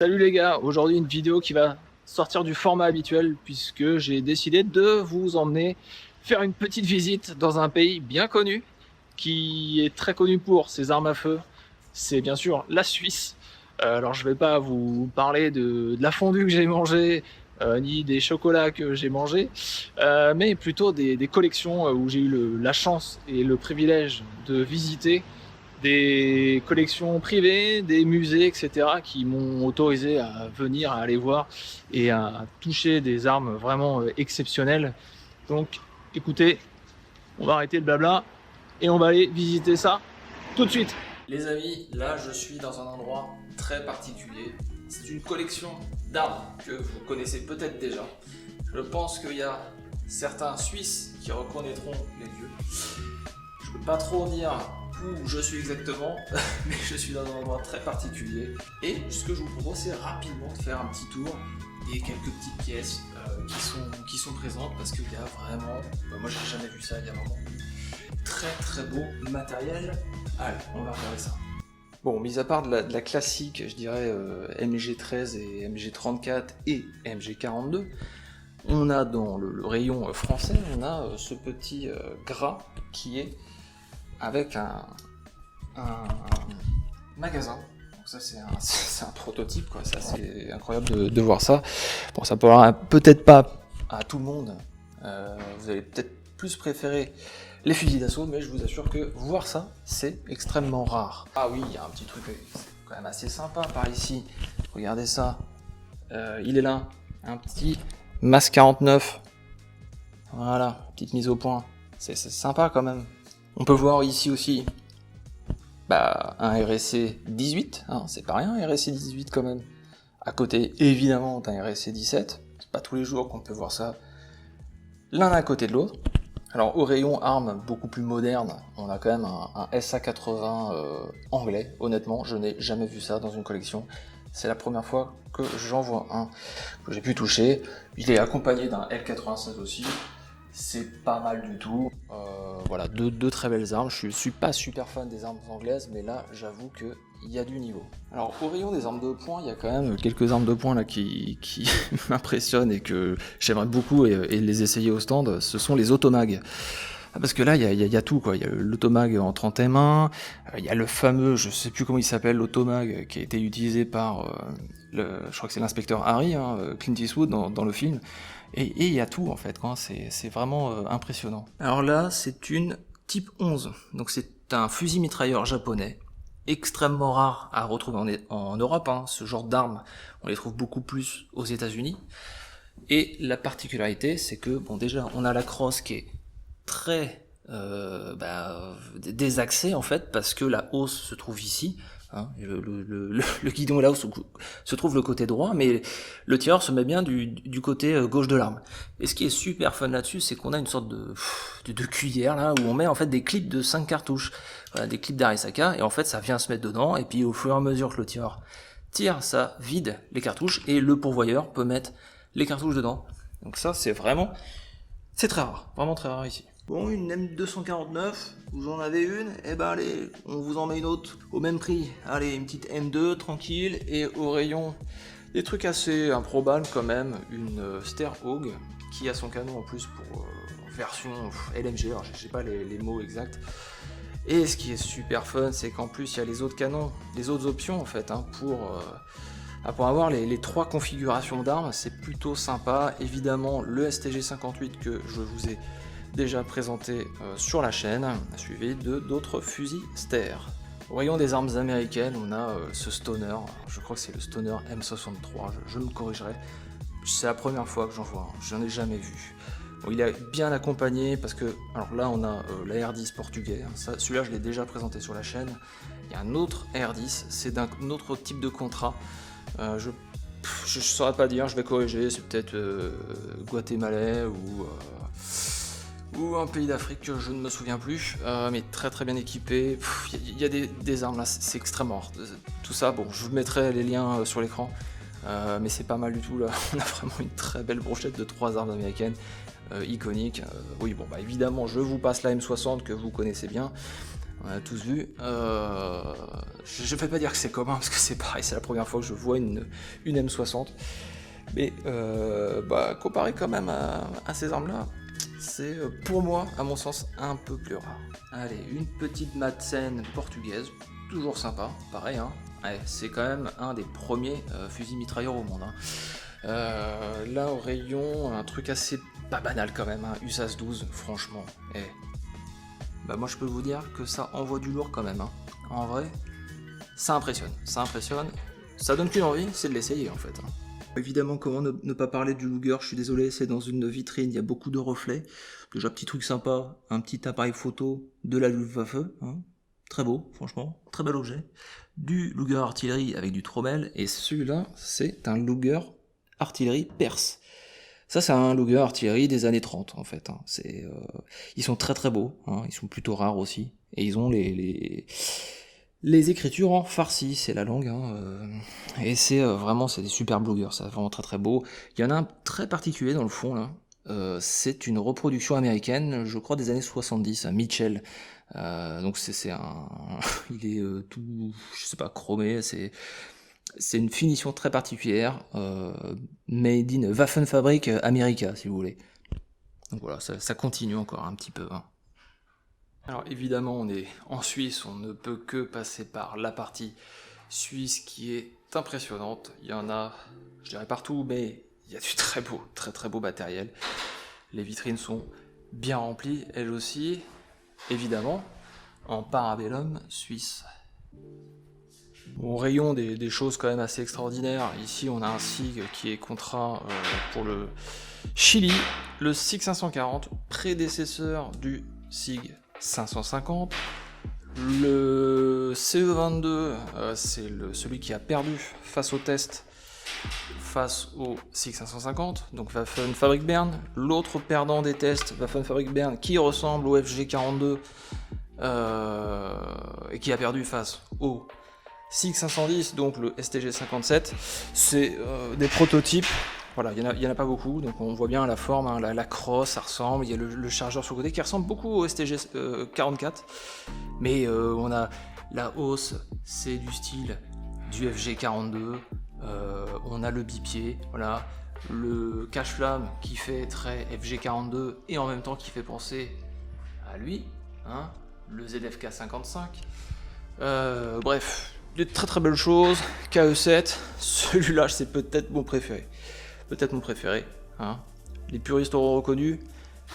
Salut les gars, aujourd'hui une vidéo qui va sortir du format habituel puisque j'ai décidé de vous emmener faire une petite visite dans un pays bien connu qui est très connu pour ses armes à feu. C'est bien sûr la Suisse. Alors je vais pas vous parler de la fondue que j'ai mangée ni des chocolats que j'ai mangés, mais plutôt des collections où j'ai eu la chance et le privilège de visiter des collections privées, des musées, etc., qui m'ont autorisé à venir, à aller voir et à toucher des armes vraiment exceptionnelles. Donc, écoutez, on va arrêter le blabla et on va aller visiter ça tout de suite. Les amis, là je suis dans un endroit très particulier. C'est une collection d'armes que vous connaissez peut-être déjà. Je pense qu'il y a certains Suisses qui reconnaîtront les lieux. Je peux pas trop dire où je suis exactement, mais je suis dans un endroit très particulier. Et ce que je vous propose, c'est rapidement de faire un petit tour et quelques petites pièces qui sont présentes parce qu'il y a vraiment, moi j'ai jamais vu ça, il y a vraiment très beau matériel. Allez, on va regarder ça. Bon, mis à part de la classique, je dirais MG13 et MG34 et MG42, on a dans le rayon français, on a ce petit gras qui est avec un magasin. Donc ça c'est un prototype, quoi. Ça c'est incroyable de voir ça. Bon, ça parlera peut-être pas à tout le monde. Vous allez peut-être plus préférer les fusils d'assaut, mais je vous assure que voir ça, c'est extrêmement rare. Ah oui, il y a un petit truc quand même assez sympa par ici. Regardez ça. Il est là, un petit MAS 49. Voilà, petite mise au point. C'est sympa quand même. On peut voir ici aussi un RSC 18, hein, c'est pas rien, un RSC 18 quand même. À côté, évidemment, d'un RSC 17. C'est pas tous les jours qu'on peut voir ça l'un à côté de l'autre. Alors, au rayon armes beaucoup plus moderne, on a quand même un SA80 anglais. Honnêtement, je n'ai jamais vu ça dans une collection. C'est la première fois que j'en vois un que j'ai pu toucher. Il est accompagné d'un L96 aussi. C'est pas mal du tout. Voilà, deux très belles armes. Je suis pas super fan des armes anglaises, mais là, j'avoue qu'il y a du niveau. Alors, au rayon des armes de poing, il y a quand même quelques armes de poing là qui m'impressionnent et que j'aimerais beaucoup et les essayer au stand. Ce sont les automag. Parce que là, il y a tout, quoi. Il y a l'automag en 30 M1, il y a le fameux, je sais plus comment il s'appelle, l'automag qui a été utilisé par, je crois que c'est l'inspecteur Harry, hein, Clint Eastwood dans le film. Et il y a tout en fait, quoi. C'est vraiment impressionnant. Alors là, c'est une Type 11, donc c'est un fusil mitrailleur japonais, extrêmement rare à retrouver en Europe, hein. Ce genre d'armes, on les trouve beaucoup plus aux États-Unis. Et la particularité, c'est que, bon, déjà, on a la crosse qui est très désaxée en fait, parce que la hausse se trouve ici. Hein, le guidon est là où se trouve le côté droit, mais le tireur se met bien du côté gauche de l'arme. Et ce qui est super fun là-dessus, c'est qu'on a une sorte de cuillère là, où on met en fait des clips de 5 cartouches, voilà, des clips d'Arisaka, et en fait ça vient se mettre dedans, et puis au fur et à mesure que le tireur tire, ça vide les cartouches, et le pourvoyeur peut mettre les cartouches dedans. Donc ça c'est très rare, vraiment très rare ici. Bon, une M249, vous en avez une, et ben allez, on vous en met une autre au même prix. Allez, une petite M2, tranquille, et au rayon, des trucs assez improbables quand même, une Sterhog, qui a son canon en plus pour version LMG, alors j'ai pas les mots exacts. Et ce qui est super fun, c'est qu'en plus il y a les autres canons, les autres options en fait, hein, pour avoir les trois configurations d'armes, c'est plutôt sympa. Évidemment, le STG 58 que je vous ai déjà présenté sur la chaîne, suivi de d'autres fusils Ster. Au rayon des armes américaines, on a ce Stoner, je crois que c'est le Stoner M63, je me corrigerai. C'est la première fois que j'en vois un, j'en ai jamais vu. Bon, il est bien accompagné parce que, alors là on a la R10 portugais, hein, celui-là je l'ai déjà présenté sur la chaîne. Il y a un autre R10, c'est d'un autre type de contrat. Je saurais pas dire, je vais corriger, c'est peut-être guatémalais ou un pays d'Afrique que je ne me souviens plus, mais très bien équipé. Il y a des armes là, c'est extrêmement rare. Tout ça, bon, je vous mettrai les liens sur l'écran, mais c'est pas mal du tout là. On a vraiment une très belle brochette de 3 armes américaines iconiques. Oui, bon, bah évidemment, je vous passe la M60 que vous connaissez bien. on a tous vu. Je vais pas dire que c'est commun, parce que c'est pareil, c'est la première fois que je vois une M60. Mais comparé quand même à ces armes-là, c'est pour moi, à mon sens, un peu plus rare. Allez, une petite Madsen portugaise, toujours sympa, pareil, hein. Ouais, c'est quand même un des premiers fusils mitrailleurs au monde, hein. Là au rayon, un truc assez pas banal quand même, hein, USAS 12, franchement. Moi je peux vous dire que ça envoie du lourd quand même, hein. En vrai, ça impressionne, ça donne qu'une envie, c'est de l'essayer en fait, hein. Évidemment, comment ne pas parler du Luger, je suis désolé, c'est dans une vitrine, il y a beaucoup de reflets. Déjà, petit truc sympa, un petit appareil photo de la Luftwaffe, hein. Très beau, franchement, très bel objet. Du Luger artillerie avec du Trommel, et celui-là, c'est un Luger artillerie perse. Ça, c'est un Luger artillerie des années 30, en fait, hein. Ils sont très très beaux, hein. Ils sont plutôt rares aussi, et ils ont les écritures en farsi, c'est la langue, hein, et c'est vraiment, c'est des super blogueurs, c'est vraiment très très beau. Il y en a un très particulier dans le fond là, c'est une reproduction américaine, je crois des années 70, un Mitchell. Donc c'est un, il est tout, je sais pas, chromé, c'est une finition très particulière, made in Waffenfabrik America, si vous voulez. Donc voilà, ça continue encore un petit peu, hein. Alors évidemment, on est en Suisse, on ne peut que passer par la partie suisse qui est impressionnante. Il y en a, je dirais partout, mais il y a du très beau matériel. Les vitrines sont bien remplies, elles aussi, évidemment, en parabellum suisse. Au rayon des choses quand même assez extraordinaires, ici on a un SIG qui est contraint pour le Chili, le SIG 540, prédécesseur du SIG 550. Le CE22, c'est celui qui a perdu face au test, face au SIG 550, donc Waffenfabrik Bern. L'autre perdant des tests, Waffenfabrik Bern, qui ressemble au FG42 et qui a perdu face au SIG 510, donc le STG 57. C'est des prototypes. Voilà, il y en a pas beaucoup, donc on voit bien la forme, hein, la crosse, ça ressemble, il y a le chargeur sur le côté qui ressemble beaucoup au STG 44, mais on a la hausse, c'est du style du FG 42, on a le bipied, voilà, le cache-flamme qui fait très FG 42 et en même temps qui fait penser à lui, hein, le ZFK 55, bref, de très très belles choses. KE7, celui-là c'est peut-être mon préféré. Hein. Les puristes auront reconnu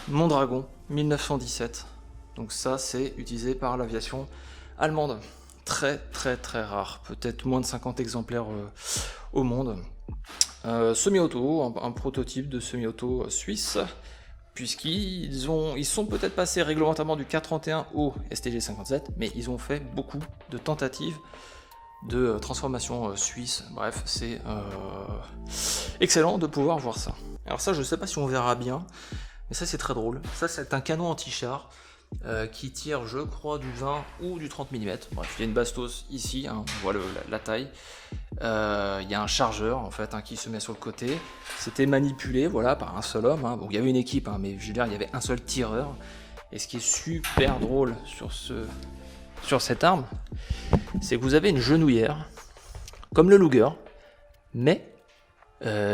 Mondragon 1917. Donc ça c'est utilisé par l'aviation allemande. Très très très rare, peut-être moins de 50 exemplaires au monde. Semi-auto, un prototype de semi-auto suisse, puisqu'ils sont peut-être passés réglementairement du K31 au STG 57, mais ils ont fait beaucoup de tentatives de transformation suisse. Bref, c'est excellent de pouvoir voir ça. Alors ça, je sais pas si on verra bien, mais ça c'est très drôle. Ça c'est un canon anti-char qui tire, je crois, du 20 ou du 30 mm. Bref, il y a une bastos ici, hein, on voit la taille. Il y a un chargeur en fait, hein, qui se met sur le côté. C'était manipulé, voilà, par un seul homme, hein. Bon, il y avait une équipe, hein, mais je veux dire, il y avait un seul tireur. Et ce qui est super drôle sur cette arme, c'est que vous avez une genouillère, comme le Luger, mais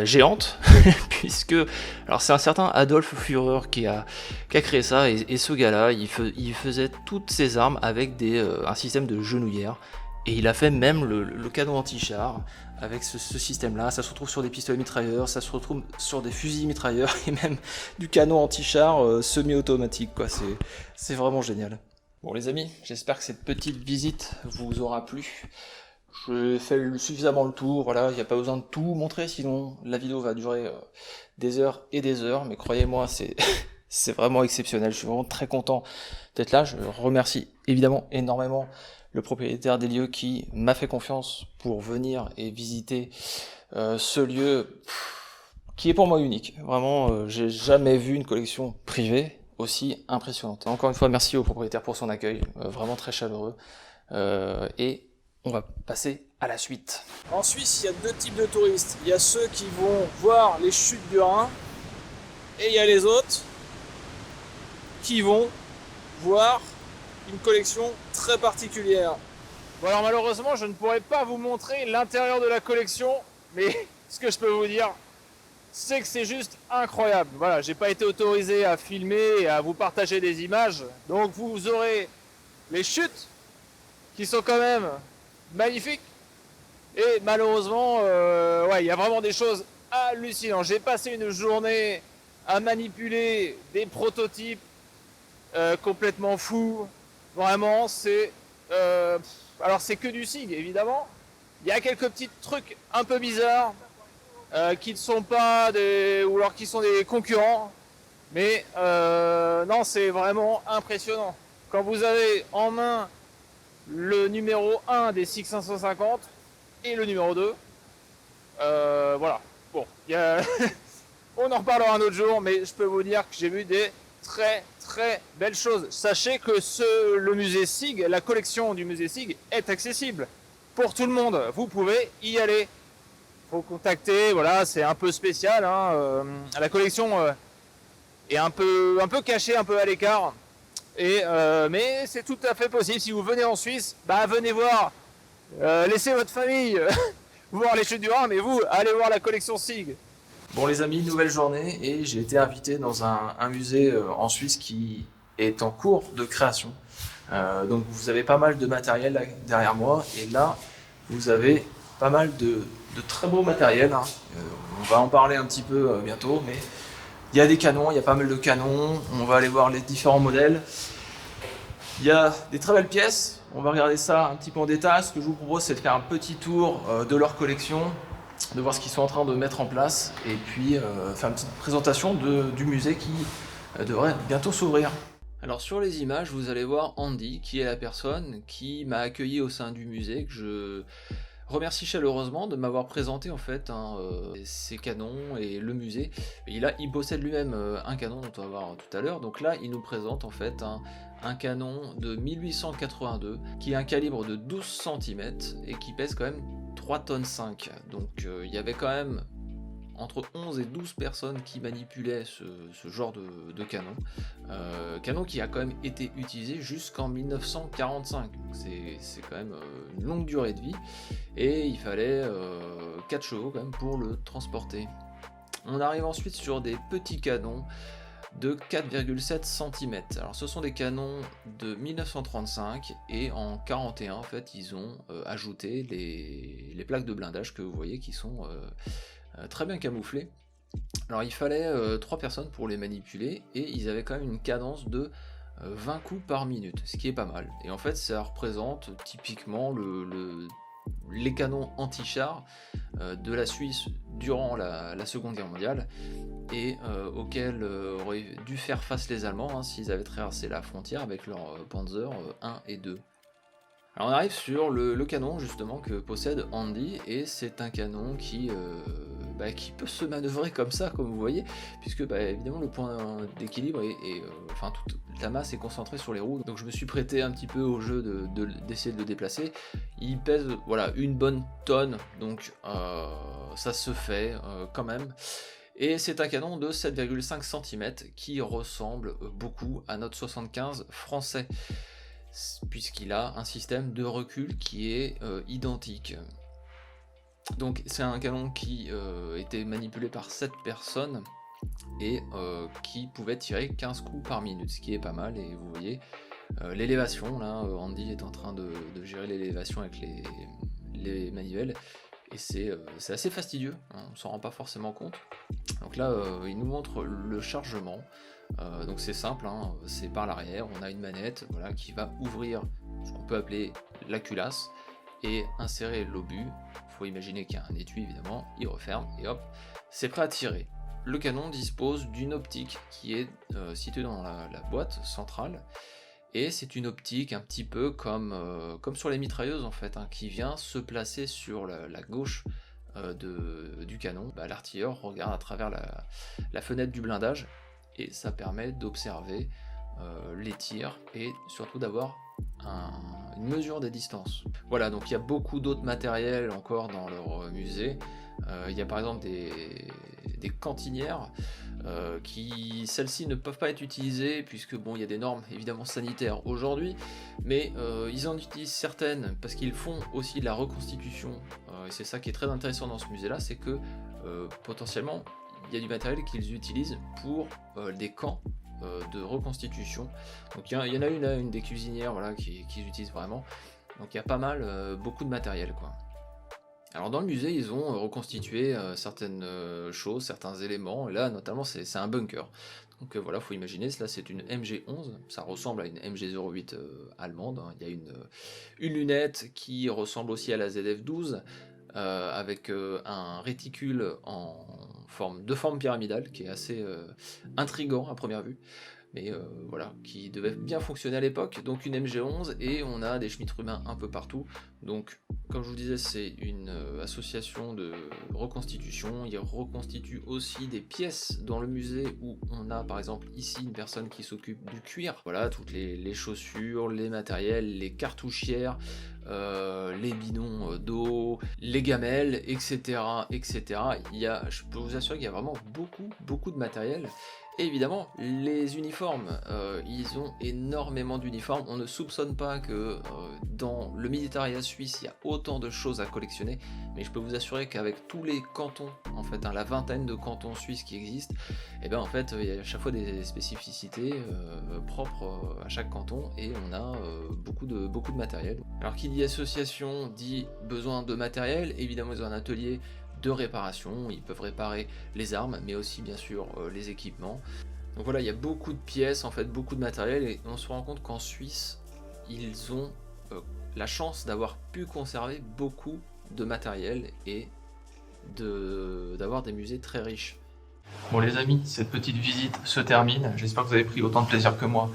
géante, puisque alors c'est un certain Adolf Führer qui a créé ça, et ce gars-là, il faisait toutes ses armes avec un système de genouillère, et il a fait même le canon anti-char avec ce système-là. Ça se retrouve sur des pistolets mitrailleurs, ça se retrouve sur des fusils mitrailleurs, et même du canon anti-char semi-automatique, quoi. C'est vraiment génial. Bon les amis, j'espère que cette petite visite vous aura plu. J'ai fait suffisamment le tour, voilà, il n'y a pas besoin de tout montrer, sinon la vidéo va durer des heures et des heures, mais croyez-moi, c'est vraiment exceptionnel, je suis vraiment très content d'être là. Je remercie évidemment énormément le propriétaire des lieux qui m'a fait confiance pour venir et visiter ce lieu qui est pour moi unique. Vraiment, j'ai jamais vu une collection privée aussi impressionnante. Encore une fois, merci au propriétaire pour son accueil, vraiment très chaleureux. Et on va passer à la suite. En Suisse, il y a deux types de touristes. Il y a ceux qui vont voir les chutes du Rhin, et il y a les autres qui vont voir une collection très particulière. Bon alors malheureusement je ne pourrais pas vous montrer l'intérieur de la collection, mais ce que je peux vous dire, c'est que c'est juste incroyable. Voilà, j'ai pas été autorisé à filmer et à vous partager des images, donc vous aurez les chutes qui sont quand même magnifiques. Et malheureusement, ouais, il y a vraiment des choses hallucinantes. J'ai passé une journée à manipuler des prototypes complètement fous. Vraiment, c'est alors c'est que du SIG évidemment. Il y a quelques petits trucs un peu bizarres qui ne sont pas des ou alors qui sont des concurrents. Mais non, c'est vraiment impressionnant. Quand vous avez en main le numéro 1 des SIG 550 et le numéro 2, voilà. Bon, on en reparlera un autre jour, mais je peux vous dire que j'ai vu des très belles choses. Sachez que le musée SIG, la collection du musée SIG est accessible pour tout le monde. Vous pouvez y aller. Faut contacter, voilà, c'est un peu spécial. Hein, la collection est un peu cachée, un peu à l'écart. Mais c'est tout à fait possible. Si vous venez en Suisse, bah venez voir. Laissez votre famille voir les chutes du Rhin, mais vous, allez voir la collection SIG. Bon les amis, nouvelle journée et j'ai été invité dans un musée en Suisse qui est en cours de création. Donc vous avez pas mal de matériel là, derrière moi et là vous avez pas mal de très beau matériel. Hein. On va en parler un petit peu bientôt, mais il y a des canons, il y a pas mal de canons. On va aller voir les différents modèles. Il y a des très belles pièces. On va regarder ça un petit peu en détail. Ce que je vous propose, c'est de faire un petit tour de leur collection, de voir ce qu'ils sont en train de mettre en place et puis faire une petite présentation du musée qui devrait bientôt s'ouvrir. Alors sur les images, vous allez voir Andy, qui est la personne qui m'a accueilli au sein du musée, que je remercie chaleureusement de m'avoir présenté en fait ses canons et le musée. Il possède lui-même un canon dont on va voir tout à l'heure. Donc là, il nous présente en fait un canon de 1882 qui a un calibre de 12 cm et qui pèse quand même 3 tonnes 5. Donc il y avait quand même entre 11 et 12 personnes qui manipulaient ce genre de canon. Canon qui a quand même été utilisé jusqu'en 1945. C'est quand même une longue durée de vie. Et il fallait 4 chevaux quand même pour le transporter. On arrive ensuite sur des petits canons de 4,7 cm. Alors ce sont des canons de 1935 et en 41 en fait ils ont ajouté les plaques de blindage que vous voyez qui sont très bien camouflées. Alors il fallait 3 personnes pour les manipuler et ils avaient quand même une cadence de 20 coups par minute, ce qui est pas mal. Et en fait ça représente typiquement les canons anti-chars de la Suisse durant la Seconde Guerre mondiale et auxquels auraient dû faire face les Allemands s'ils avaient traversé la frontière avec leurs Panzer 1 et 2. Alors on arrive sur le canon justement que possède Andy et c'est un canon qui peut se manœuvrer comme ça, comme vous voyez, puisque évidemment le point d'équilibre enfin toute la masse est concentrée sur les roues. Donc je me suis prêté un petit peu au jeu d'essayer de le déplacer. Il pèse voilà une bonne tonne, donc ça se fait quand même. Et c'est un canon de 7,5 cm qui ressemble beaucoup à notre 75 français, puisqu'il a un système de recul qui est identique. Donc c'est un canon qui était manipulé par 7 personnes et qui pouvait tirer 15 coups par minute, ce qui est pas mal. Et vous voyez l'élévation, là Andy est en train de gérer l'élévation avec les manivelles. Et c'est assez fastidieux, hein, on s'en rend pas forcément compte. Donc là, il nous montre le chargement. Donc c'est simple, hein, c'est par l'arrière, on a une manette voilà, qui va ouvrir ce qu'on peut appeler la culasse et insérer l'obus. Il faut imaginer qu'il y a un étui évidemment, il referme et hop, c'est prêt à tirer. Le canon dispose d'une optique qui est située dans la boîte centrale. Et c'est une optique un petit peu comme sur les mitrailleuses en fait, hein, qui vient se placer sur la gauche du canon. L'artilleur regarde à travers la fenêtre du blindage et ça permet d'observer les tirs et surtout d'avoir une mesure des distances. Voilà, donc il y a beaucoup d'autres matériels encore dans leur musée. Il y a par exemple des cantinières qui celles-ci ne peuvent pas être utilisées puisque bon, il y a des normes évidemment sanitaires aujourd'hui, mais ils en utilisent certaines parce qu'ils font aussi de la reconstitution, et c'est ça qui est très intéressant dans ce musée-là, c'est que potentiellement il y a du matériel qu'ils utilisent pour des camps de reconstitution. Donc il y en a une des cuisinières, voilà, qui utilisent vraiment. Donc il y a pas mal, beaucoup de matériel, quoi. Alors dans le musée, ils ont reconstitué certaines choses, certains éléments. Et là, notamment, c'est un bunker. Donc voilà, faut imaginer, là c'est une MG11, ça ressemble à une MG08 allemande, hein. Il y a une lunette qui ressemble aussi à la ZF12, avec un réticule de forme pyramidale, qui est assez intriguant à première vue. Mais voilà, qui devait bien fonctionner à l'époque. Donc une MG11, et on a des Schmidt-Rubin un peu partout. Donc comme je vous disais, c'est une association de reconstitution. Ils reconstituent aussi des pièces dans le musée où on a par exemple ici une personne qui s'occupe du cuir. Voilà, toutes les chaussures, les matériels, les cartouchières, les bidons d'eau, les gamelles, etc. etc. Je peux vous assurer qu'il y a vraiment beaucoup de matériel. Et évidemment, les uniformes, ils ont énormément d'uniformes. On ne soupçonne pas que dans le militaria suisse, il y a autant de choses à collectionner, mais je peux vous assurer qu'avec tous les cantons, en fait, la vingtaine de cantons suisses qui existent, et bien en fait, il y a à chaque fois des spécificités propres à chaque canton, et on a beaucoup de matériel. Alors qui dit association dit besoin de matériel. Évidemment, ils ont un atelier de réparation, ils peuvent réparer les armes, mais aussi bien sûr les équipements. Donc voilà, il y a beaucoup de pièces, en fait, beaucoup de matériel, et on se rend compte qu'en Suisse, ils ont la chance d'avoir pu conserver beaucoup de matériel et d'avoir des musées très riches. Bon les amis, cette petite visite se termine. J'espère que vous avez pris autant de plaisir que moi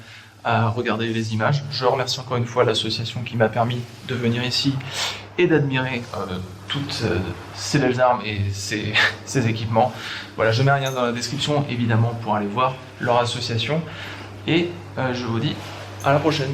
à regarder les images. Je remercie encore une fois l'association qui m'a permis de venir ici et d'admirer toutes ces belles armes et ces équipements. Voilà, je mets un lien dans la description évidemment pour aller voir leur association, et je vous dis à la prochaine.